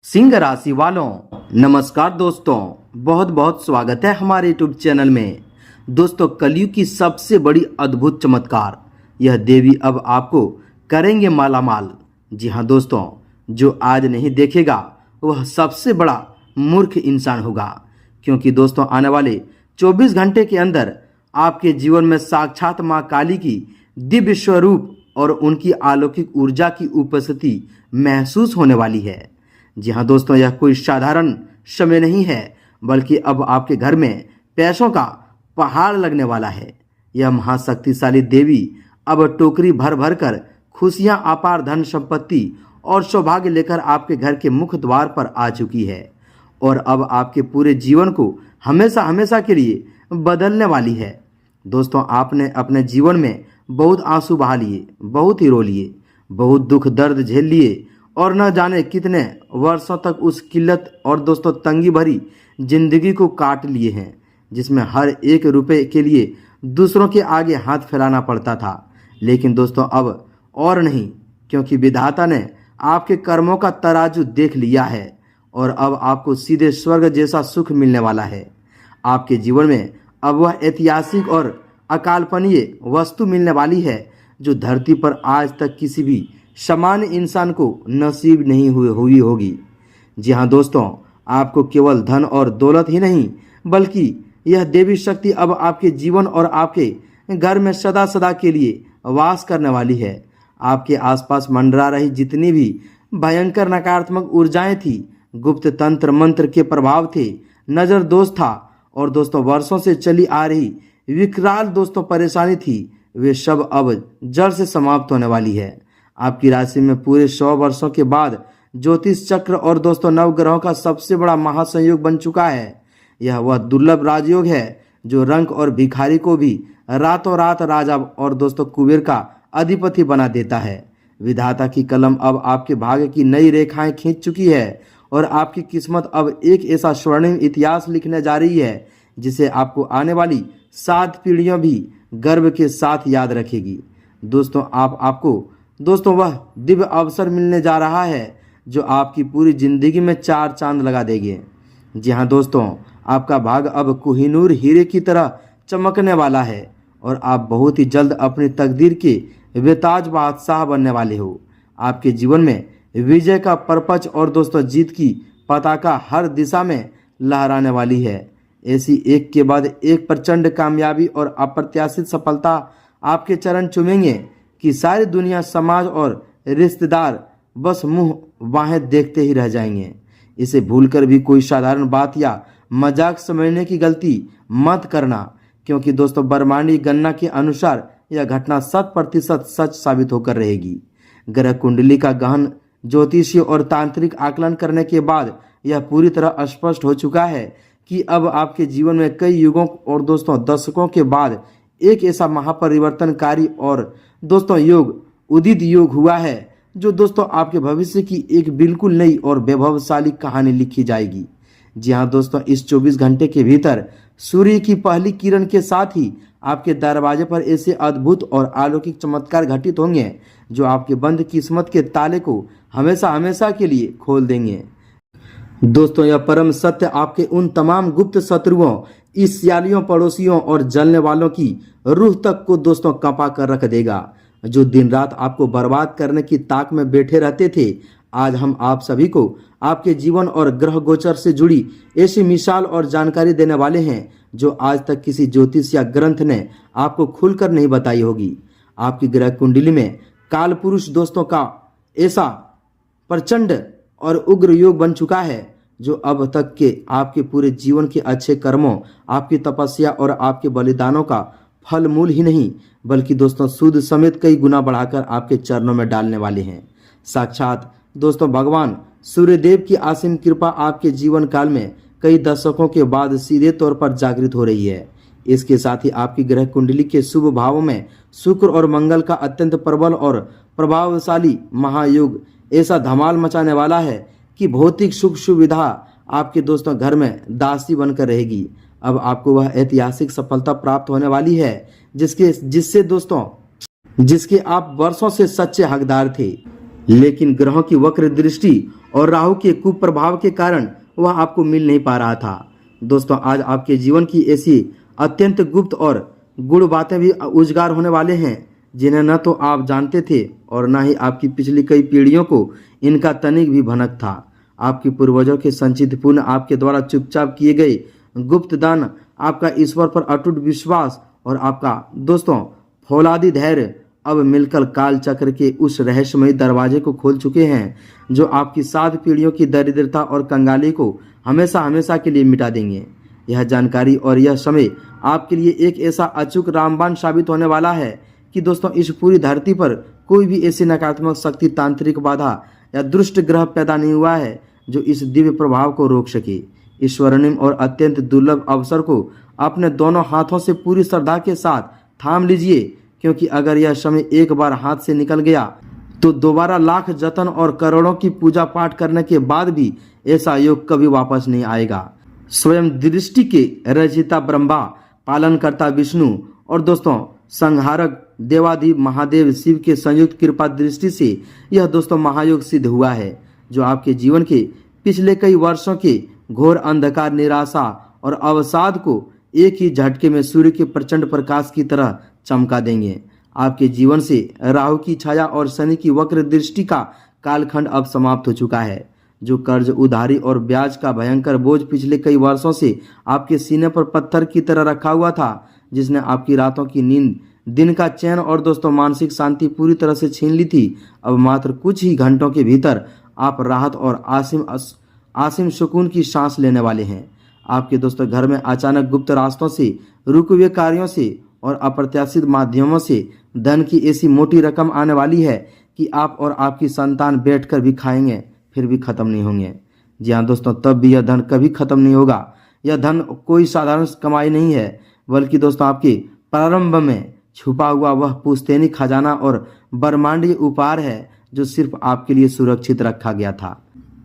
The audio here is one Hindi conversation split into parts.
सिंह राशि वालों, नमस्कार दोस्तों। बहुत बहुत स्वागत है हमारे यूट्यूब चैनल में। दोस्तों, कलयुग की सबसे बड़ी अद्भुत चमत्कार, यह देवी अब आपको करेंगे मालामाल। जी हाँ दोस्तों, जो आज नहीं देखेगा वह सबसे बड़ा मूर्ख इंसान होगा, क्योंकि दोस्तों आने वाले 24 घंटे के अंदर आपके जीवन में साक्षात माँ काली की दिव्य स्वरूप और उनकी अलौकिक ऊर्जा की उपस्थिति महसूस होने वाली है। जी हाँ दोस्तों, यह कोई साधारण समय नहीं है, बल्कि अब आपके घर में पैसों का पहाड़ लगने वाला है। यह महाशक्तिशाली देवी अब टोकरी भर भर कर खुशियां, अपार धन संपत्ति और सौभाग्य लेकर आपके घर के मुख्य द्वार पर आ चुकी है और अब आपके पूरे जीवन को हमेशा हमेशा के लिए बदलने वाली है। दोस्तों, आपने अपने जीवन में बहुत आंसू बहा लिए, बहुत ही रो लिए, बहुत दुख दर्द झेल लिए और न जाने कितने वर्षों तक उस किल्लत और दोस्तों तंगी भरी जिंदगी को काट लिए हैं, जिसमें हर एक रुपए के लिए दूसरों के आगे हाथ फैलाना पड़ता था। लेकिन दोस्तों अब और नहीं, क्योंकि विधाता ने आपके कर्मों का तराजू देख लिया है और अब आपको सीधे स्वर्ग जैसा सुख मिलने वाला है। आपके जीवन में अब वह ऐतिहासिक और अकाल्पनीय वस्तु मिलने वाली है जो धरती पर आज तक किसी भी सामान्य इंसान को नसीब नहीं हुई होगी। जी हाँ दोस्तों, आपको केवल धन और दौलत ही नहीं, बल्कि यह देवी शक्ति अब आपके जीवन और आपके घर में सदा सदा के लिए वास करने वाली है। आपके आसपास मंडरा रही जितनी भी भयंकर नकारात्मक ऊर्जाएं थी, गुप्त तंत्र मंत्र के प्रभाव थे, नजर दोष था और दोस्तों वर्षों से चली आ रही विकराल दोस्तों परेशानी थी, वे सब अब जड़ से समाप्त होने वाली है। आपकी राशि में पूरे 100 वर्षों के बाद ज्योतिष चक्र और दोस्तों नवग्रहों का सबसे बड़ा महासंयोग बन चुका है। यह वह दुर्लभ राजयोग है जो रंक और भिखारी को भी रातों रात राजा और दोस्तों कुबेर का अधिपति बना देता है। विधाता की कलम अब आपके भाग्य की नई रेखाएं खींच चुकी है और आपकी किस्मत अब एक ऐसा स्वर्णिम इतिहास लिखने जा रही है जिसे आपको आने वाली 7 पीढ़ियां भी गर्व के साथ याद रखेगी। दोस्तों दोस्तों वह दिव्य अवसर मिलने जा रहा है जो आपकी पूरी जिंदगी में 4 चांद लगा देंगे। जी हाँ दोस्तों, आपका भाग्य अब कोहिनूर हीरे की तरह चमकने वाला है और आप बहुत ही जल्द अपनी तकदीर के बेताज बादशाह बनने वाले हो। आपके जीवन में विजय का परपच और दोस्तों जीत की पताका हर दिशा में लहराने वाली है। ऐसी एक के बाद एक प्रचंड कामयाबी और अप्रत्याशित सफलता आपके चरण चूमेंगे कि सारी दुनिया, समाज और रिश्तेदार बस मुंह बाहें देखते ही रह जाएंगे। इसे भूलकर भी कोई साधारण बात या मजाक समझने की गलती मत करना, क्योंकि दोस्तों ब्रह्मांडीय गणना के अनुसार यह घटना 100% सच साबित होकर रहेगी। ग्रह कुंडली का गहन ज्योतिषीय और तांत्रिक आकलन करने के बाद यह पूरी तरह स्पष्ट हो चुका है कि अब आपके जीवन में कई युगों और दोस्तों दशकों के बाद एक ऐसा महापरिवर्तनकारी और दोस्तों उदित योग हुआ है जो दोस्तों आपके भविष्य की एक बिल्कुल नई और वैभवशाली कहानी लिखी जाएगी। जी हाँ दोस्तों, इस 24 घंटे के भीतर सूर्य की पहली किरण के साथ ही आपके दरवाजे पर ऐसे अद्भुत और अलौकिक चमत्कार घटित होंगे जो आपके बंद किस्मत के ताले को हमेशा हमेशा के लिए खोल देंगे। दोस्तों, यह परम सत्य आपके उन तमाम गुप्त शत्रुओं, ईर्ष्यालुओं, पड़ोसियों और जलने वालों की रूह तक को दोस्तों कंपा कर रख देगा, जो दिन रात आपको बर्बाद करने की ताक में बैठे रहते थे। आज हम आप सभी को आपके जीवन और ग्रह गोचर से जुड़ी ऐसी मिसाल और जानकारी देने वाले हैं जो आज तक किसी ज्योतिष या ग्रंथ ने आपको खुलकर नहीं बताई होगी। आपकी ग्रह कुंडली में काल पुरुष दोस्तों का ऐसा प्रचंड और उग्र योग बन चुका है जो अब तक के आपके पूरे जीवन के अच्छे कर्मों, आपकी तपस्या और आपके बलिदानों का फल मूल ही नहीं, बल्कि दोस्तों सूद समेत कई गुना बढ़ाकर आपके चरणों में डालने वाले हैं। साक्षात दोस्तों भगवान सूर्यदेव की असीम कृपा आपके जीवन काल में कई दशकों के बाद सीधे तौर पर जागृत हो रही है। इसके साथ ही आपकी ग्रह कुंडली के शुभ भावों में शुक्र और मंगल का अत्यंत प्रबल और प्रभावशाली महायोग ऐसा धमाल मचाने वाला है कि भौतिक सुख सुविधा आपके दोस्तों घर में दासी बनकर रहेगी। अब आपको वह ऐतिहासिक सफलता प्राप्त होने वाली है जिसके आप वर्षों से सच्चे हकदार थे, लेकिन ग्रहों की वक्र दृष्टि और राहु के कुप्रभाव के कारण वह आपको मिल नहीं पा रहा था। दोस्तों आज आपके जीवन की ऐसी अत्यंत गुप्त और गूढ़ बातें भी उजागर होने वाले हैं जिन्हें न तो आप जानते थे और न ही आपकी पिछली कई पीढ़ियों को इनका तनिक भी भनक था। आपके पूर्वजों के संचित पुण्य, आपके द्वारा चुपचाप किए गए गुप्त दान, आपका ईश्वर पर अटूट विश्वास और आपका दोस्तों फौलादी धैर्य अब मिलकर काल चक्र के उस रहस्यमयी दरवाजे को खोल चुके हैं जो आपकी 7 पीढ़ियों की दरिद्रता और कंगाली को हमेशा हमेशा के लिए मिटा देंगे। यह जानकारी और यह समय आपके लिए एक ऐसा अचूक रामबाण साबित होने वाला है कि दोस्तों इस पूरी धरती पर कोई भी ऐसी नकारात्मक शक्ति, तांत्रिक बाधा या दुष्ट ग्रह पैदा नहीं हुआ है जो इस दिव्य प्रभाव को रोक सके। इस स्वर्णिम और अत्यंत दुर्लभ अवसर को अपने दोनों हाथों से पूरी श्रद्धा के साथ थाम लीजिए, क्योंकि अगर यह समय एक बार हाथ से निकल गया तो दोबारा लाख जतन और करोड़ों की पूजा पाठ करने के बाद भी ऐसा योग कभी वापस नहीं आएगा। स्वयं दृष्टि के रचयिता ब्रह्मा, पालनकर्ता विष्णु और दोस्तों संहारक देवाधिदेव महादेव शिव के संयुक्त कृपा दृष्टि से यह दोस्तों महायोग सिद्ध हुआ है जो आपके जीवन के पिछले कई वर्षों के घोर अंधकार, निराशा और अवसाद को एक ही झटके में सूर्य के प्रचंड प्रकाश की तरह चमका देंगे। आपके जीवन से राहु की छाया और शनि की वक्र दृष्टि का कालखंड अब समाप्त हो चुका है। जो कर्ज, उधारी और ब्याज का भयंकर बोझ पिछले कई वर्षों से आपके सीने पर पत्थर की तरह रखा हुआ था, जिसने आपकी रातों की नींद, दिन का चैन और दोस्तों मानसिक शांति पूरी तरह से छीन ली थी, अब मात्र कुछ ही घंटों के भीतर आप राहत और आसिम सुकून की सांस लेने वाले हैं। आपके दोस्तों घर में अचानक गुप्त रास्तों से, रुके हुए कार्यों से और अप्रत्याशित माध्यमों से धन की ऐसी मोटी रकम आने वाली है कि आप और आपकी संतान बैठकर भी खाएंगे फिर भी खत्म नहीं होंगे। जी हाँ दोस्तों, तब भी यह धन कभी खत्म नहीं होगा। यह धन कोई साधारण कमाई नहीं है, बल्कि दोस्तों आपके प्रारंभ में छुपा हुआ वह पुश्तैनी खजाना और ब्रह्मांडीय उपहार है जो सिर्फ आपके लिए सुरक्षित रखा गया था।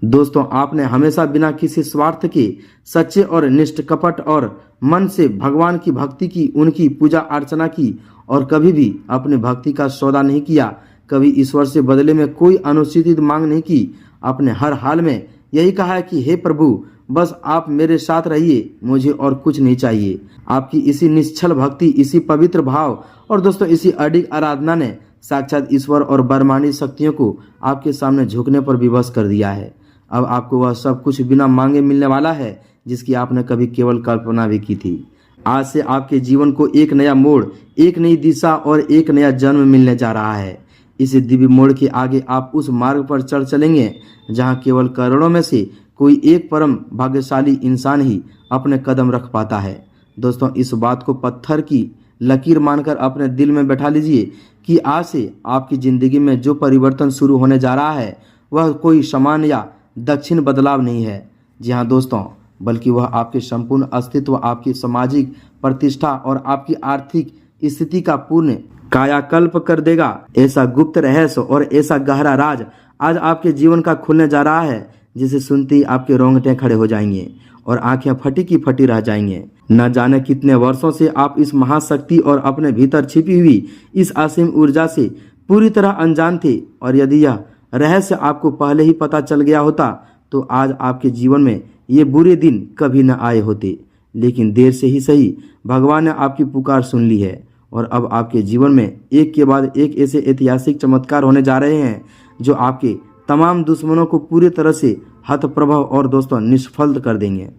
दोस्तों आपने हमेशा बिना किसी स्वार्थ के सच्चे और निष्कपट और मन से भगवान की भक्ति की, उनकी पूजा अर्चना की और कभी भी अपनी भक्ति का सौदा नहीं किया। कभी ईश्वर से बदले में कोई अनुचित मांग नहीं की। आपने हर हाल में यही कहा है कि हे प्रभु, बस आप मेरे साथ रहिए, मुझे और कुछ नहीं चाहिए। आपकी इसी निश्चल भक्ति, इसी पवित्र भाव और दोस्तों इसी अडिग आराधना ने साक्षात ईश्वर और ब्रह्मांडीय शक्तियों को आपके सामने झुकने पर विवश कर दिया है। अब आपको वह सब कुछ बिना मांगे मिलने वाला है जिसकी आपने कभी केवल कल्पना भी की थी। आज से आपके जीवन को एक नया मोड़, एक नई दिशा और एक नया जन्म मिलने जा रहा है। इस दिव्य मोड़ के आगे आप उस मार्ग पर चल चलेंगे जहां केवल करोड़ों में से कोई एक परम भाग्यशाली इंसान ही अपने कदम रख पाता है। दोस्तों इस बात को पत्थर की लकीर मानकर अपने दिल में बैठा लीजिए कि आज से आपकी जिंदगी में जो परिवर्तन शुरू होने जा रहा है वह कोई सामान्य या दक्षिण बदलाव नहीं है। जी हाँ दोस्तों, बल्कि वह आपके संपूर्ण अस्तित्व, आपकी सामाजिक प्रतिष्ठा और आपकी आर्थिक स्थिति का पूर्ण कायाकल्प कर देगा। ऐसा गुप्त रहस्य और ऐसा गहरा राज आज आपके जीवन का खुलने जा रहा है जिसे सुनते ही आपके रोंगटे खड़े हो जाएंगे और आंखें फटी की फटी रह जाएंगे। न जाने कितने वर्षों से आप इस महाशक्ति और अपने भीतर छिपी हुई इस असीम ऊर्जा से पूरी तरह अनजान थे, और यदि यह रहस्य आपको पहले ही पता चल गया होता तो आज आपके जीवन में ये बुरे दिन कभी न आए होते। लेकिन देर से ही सही, भगवान ने आपकी पुकार सुन ली है और अब आपके जीवन में एक के बाद एक ऐसे ऐतिहासिक चमत्कार होने जा रहे हैं जो आपके तमाम दुश्मनों को पूरी तरह से हतप्रभव और दोस्तों निष्फल कर देंगे।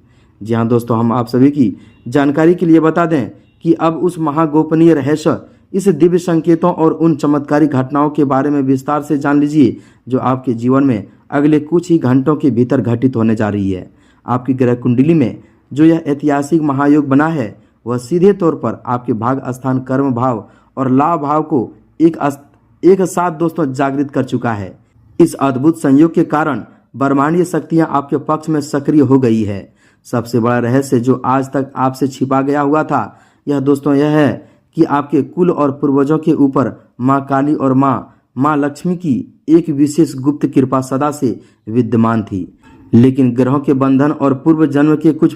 जी हाँ दोस्तों, हम आप सभी की जानकारी के लिए बता दें कि अब उस महागोपनीय रहस्य, इस दिव्य संकेतों और उन चमत्कारी घटनाओं के बारे में विस्तार से जान लीजिए जो आपके जीवन में अगले कुछ ही घंटों के भीतर घटित होने जा रही है। आपकी ग्रह कुंडली में जो यह ऐतिहासिक महायोग बना है वह सीधे तौर पर आपके भाग स्थान, कर्म भाव और लाभ भाव को एक साथ दोस्तों जागृत कर चुका है। इस अद्भुत संयोग के कारण ब्रह्मांडीय शक्तियां आपके पक्ष में सक्रिय हो गई है। सबसे बड़ा रहस्य जो आज तक आपसे छिपा गया हुआ था यह दोस्तों यह है कि आपके कुल और पूर्वजों के ऊपर माँ काली और माँ लक्ष्मी की एक विशेष गुप्त कृपा सदा से विद्यमान थी। लेकिन ग्रहों के बंधन और पूर्व जन्म के कुछ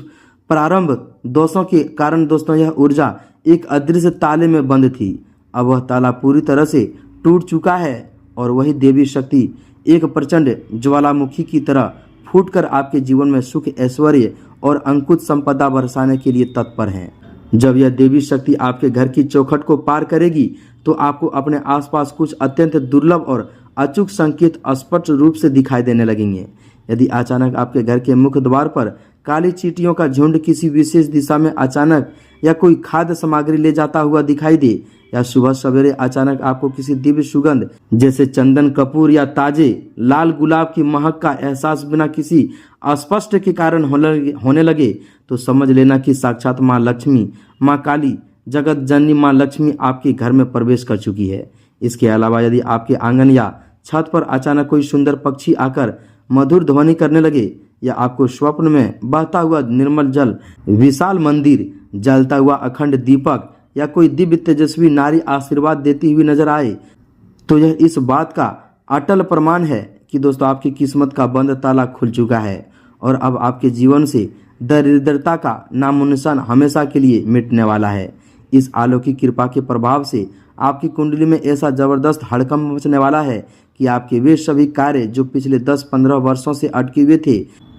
प्रारंभ दोषों के कारण दोस्तों यह ऊर्जा एक अदृश्य ताले में बंद थी। अब वह ताला पूरी तरह से टूट चुका है और वही देवी शक्ति एक प्रचंड ज्वालामुखी की तरह फूटकर आपके जीवन में सुख, ऐश्वर्य और अंकुश संपदा बरसाने के लिए तत्पर हैं। जब यह देवी शक्ति आपके घर की चौखट को पार करेगी तो आपको अपने आसपास कुछ अत्यंत दुर्लभ और अचूक संकेत स्पष्ट रूप से दिखाई देने लगेंगे। यदि अचानक आपके घर के मुख्य द्वार पर काली चींटियों का झुंड किसी विशेष दिशा में अचानक या कोई खाद्य सामग्री ले जाता हुआ दिखाई दे, या सुबह सवेरे अचानक आपको किसी दिव्य सुगंध जैसे चंदन, कपूर या ताजे लाल गुलाब की महक का एहसास बिना किसी अस्पष्ट के कारण होने लगे, तो समझ लेना कि साक्षात माँ लक्ष्मी, माँ काली, जगत जननी माँ लक्ष्मी आपके घर में प्रवेश कर चुकी है। इसके अलावा यदि आपके आंगन या छत पर अचानक कोई सुंदर पक्षी आकर मधुर ध्वनि करने लगे, या आपको स्वप्न में बहता हुआ निर्मल जल, विशाल मंदिर, जलता हुआ अखंड दीपक या कोई दिव्य तेजस्वी नारी आशीर्वाद देती हुई नजर आए, तो यह इस बात का अटल प्रमाण है कि दोस्तों आपकी किस्मत का बंद ताला खुल चुका है और अब आपके जीवन से दरिद्रता का नामो निशान हमेशा के लिए मिटने वाला है। इस अलौकिक कृपा के प्रभाव से आपकी कुंडली में ऐसा जबरदस्त हड़कंप मचने वाला है कि आपके वे सभी कार्य जो पिछले 10-15 वर्षों से अटके हुए थे,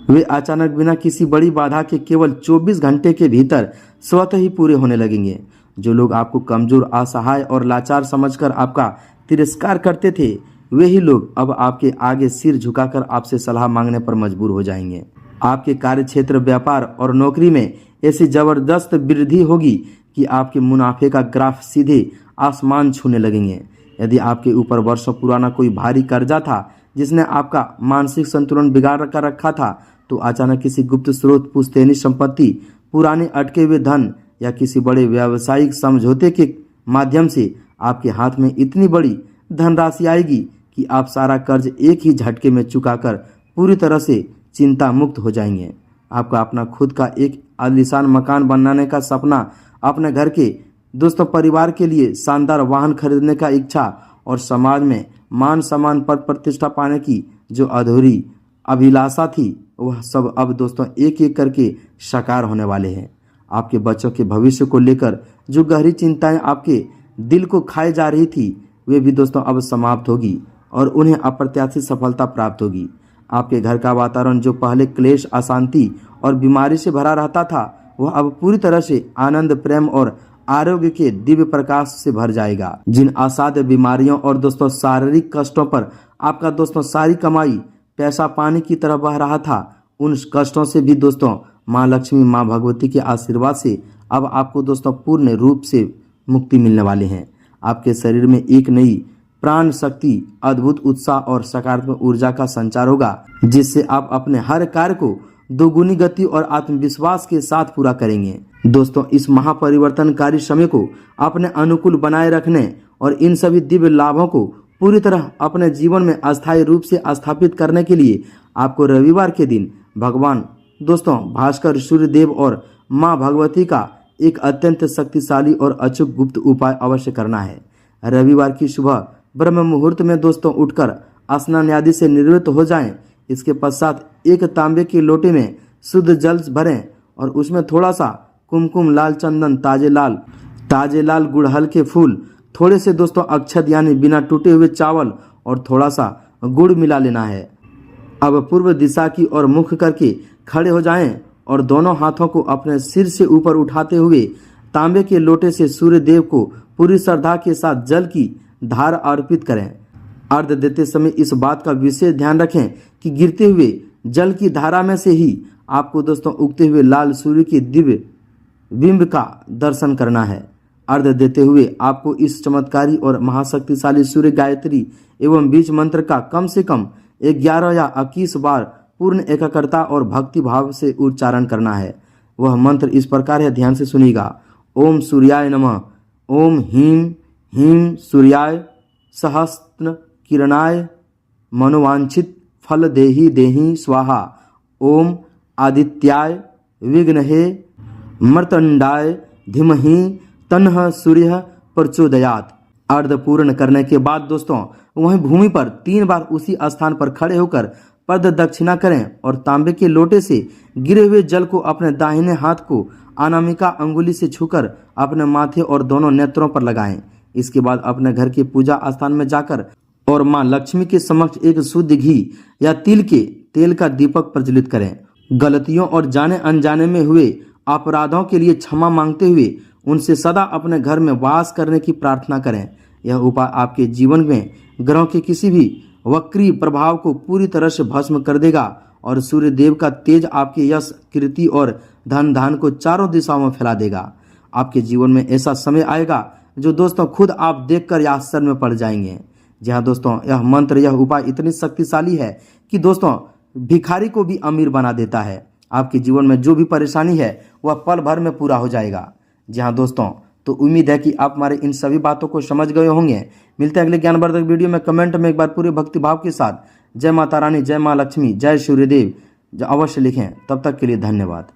वे अचानक बिना किसी बड़ी बाधा के केवल 24 घंटे के भीतर स्वतः ही पूरे होने लगेंगे। जो लोग आपको कमजोर, असहाय और लाचार समझकर आपका तिरस्कार करते थे, वे ही लोग अब आपके आगे सिर झुकाकर आपसे सलाह मांगने पर मजबूर हो जाएंगे। आपके कार्य क्षेत्र, व्यापार और नौकरी में ऐसी जबरदस्त वृद्धि होगी कि आपके मुनाफे का ग्राफ सीधे आसमान छूने लगेंगे। यदि आपके ऊपर वर्षों पुराना कोई भारी कर्जा था जिसने आपका मानसिक संतुलन बिगाड़ कर रखा था, तो अचानक किसी गुप्त स्रोत, पुश्तैनी संपत्ति, पुराने अटके हुए धन या किसी बड़े व्यावसायिक समझौते के माध्यम से आपके हाथ में इतनी बड़ी धनराशि आएगी कि आप सारा कर्ज एक ही झटके में चुकाकर पूरी तरह से चिंता मुक्त हो जाएंगे। आपका अपना खुद का एक आलीशान मकान बनाने का सपना, अपने घर के दोस्तों परिवार के लिए शानदार वाहन खरीदने का इच्छा और समाज में मान सम्मान, पद प्रतिष्ठा पाने की जो अधूरी अभिलाषा थी, वह सब अब दोस्तों एक एक करके साकार होने वाले हैं। आपके बच्चों के भविष्य को लेकर जो गहरी चिंताएं आपके दिल को खाए जा रही थी, वे भी दोस्तों अब समाप्त होगी और उन्हें अप्रत्याशित सफलता प्राप्त होगी। आपके घर का वातावरण जो पहले क्लेश, अशांति और बीमारी से भरा रहता था, वह अब पूरी तरह से आनंद, प्रेम और आरोग्य के दिव्य प्रकाश से भर जाएगा। जिन असाध्य बीमारियों और दोस्तों शारीरिक कष्टों पर आपका दोस्तों सारी कमाई पैसा पानी की तरह बह रहा था, उन कष्टों से भी दोस्तों माँ लक्ष्मी, माँ भगवती के आशीर्वाद से अब आपको दोस्तों पूर्ण रूप से मुक्ति मिलने वाले हैं। आपके शरीर में एक नई प्राण शक्ति, अद्भुत उत्साह और सकारात्मक ऊर्जा का संचार होगा, जिससे आप अपने हर कार्य को दोगुनी गति और आत्मविश्वास के साथ पूरा करेंगे। दोस्तों, इस महापरिवर्तनकारी समय को अपने अनुकूल बनाए रखने और इन सभी दिव्य लाभों को पूरी तरह अपने जीवन में अस्थायी रूप से स्थापित करने के लिए आपको रविवार के दिन भगवान दोस्तों भास्कर, सूर्य देव और माँ भगवती का एक अत्यंत शक्तिशाली और अचूक गुप्त उपाय अवश्य करना है। रविवार की सुबह ब्रह्म मुहूर्त में दोस्तों उठकर स्नान आदि से निवृत्त हो जाएं। इसके पश्चात एक तांबे के लोटे में शुद्ध जल भरें और उसमें थोड़ा सा कुमकुम, लाल चंदन, ताजे लाल गुड़हल के फूल, थोड़े से दोस्तों अक्षत यानी बिना टूटे हुए चावल और थोड़ा सा गुड़ मिला लेना है। अब पूर्व दिशा की ओर मुख करके खड़े हो जाएं और दोनों हाथों को अपने सिर से ऊपर उठाते हुए तांबे के लोटे से सूर्य देव को पूरी श्रद्धा के साथ जल की धार अर्पित करें। अर्घ देते समय इस बात का विशेष ध्यान रखें कि गिरते हुए जल की धारा में से ही आपको दोस्तों उगते हुए लाल सूर्य के दिव्य बिंब का दर्शन करना है। अर्घ देते हुए आपको इस चमत्कारी और महाशक्तिशाली सूर्य गायत्री एवं बीज मंत्र का कम से कम 11 या 21 बार पूर्ण एकाग्रता और भक्ति भाव से उच्चारण करना है। वह मंत्र इस प्रकार है, ध्यान से सुनिएगा। ओम सूर्याय नमः, ओम ह्रीं ह्रीं सूर्याय सहस्त्र किरणाय मनोवांछित फल देहि देहि स्वाहा, ओम आदित्याय विघ्नहे मर्तंडाय धीमहि तन्नः सूर्य प्रचोदयात्। अर्ध पूर्ण करने के बाद दोस्तों वहीं भूमि पर 3 बार उसी स्थान पर खड़े होकर पद दक्षिणा करें और तांबे के लोटे से गिरे हुए जल को अपने दाहिने हाथ को अनामिका अंगुली से छूकर अपने माथे और दोनों नेत्रों पर लगाएं। इसके बाद अपने घर के पूजा स्थान में जाकर और मां लक्ष्मी के समक्ष एक शुद्ध घी या तिल के तेल का दीपक प्रज्वलित करें। गलतियों और जाने अनजाने में हुए अपराधों के लिए क्षमा मांगते हुए उनसे सदा अपने घर में वास करने की प्रार्थना करें। यह उपाय आपके जीवन में ग्रहों के किसी भी वक्री प्रभाव को पूरी तरह से भस्म कर देगा और सूर्य देव का तेज आपके यश, कीर्ति और धन धान को चारों दिशाओं में फैला देगा। आपके जीवन में ऐसा समय आएगा जो दोस्तों खुद आप देखकर आश्चर्य में पड़ जाएंगे। जी हाँ दोस्तों, यह मंत्र, यह उपाय इतनी शक्तिशाली है कि दोस्तों भिखारी को भी अमीर बना देता है। आपके जीवन में जो भी परेशानी है वह पल भर में पूरा हो जाएगा। जी हाँ दोस्तों, तो उम्मीद है कि आप हमारे इन सभी बातों को समझ गए होंगे। मिलते हैं अगले ज्ञानवर्धक वीडियो में। कमेंट में एक बार पूरे भक्तिभाव के साथ जय माता रानी, जय माँ लक्ष्मी, जय सूर्यदेव अवश्य लिखें। तब तक के लिए धन्यवाद।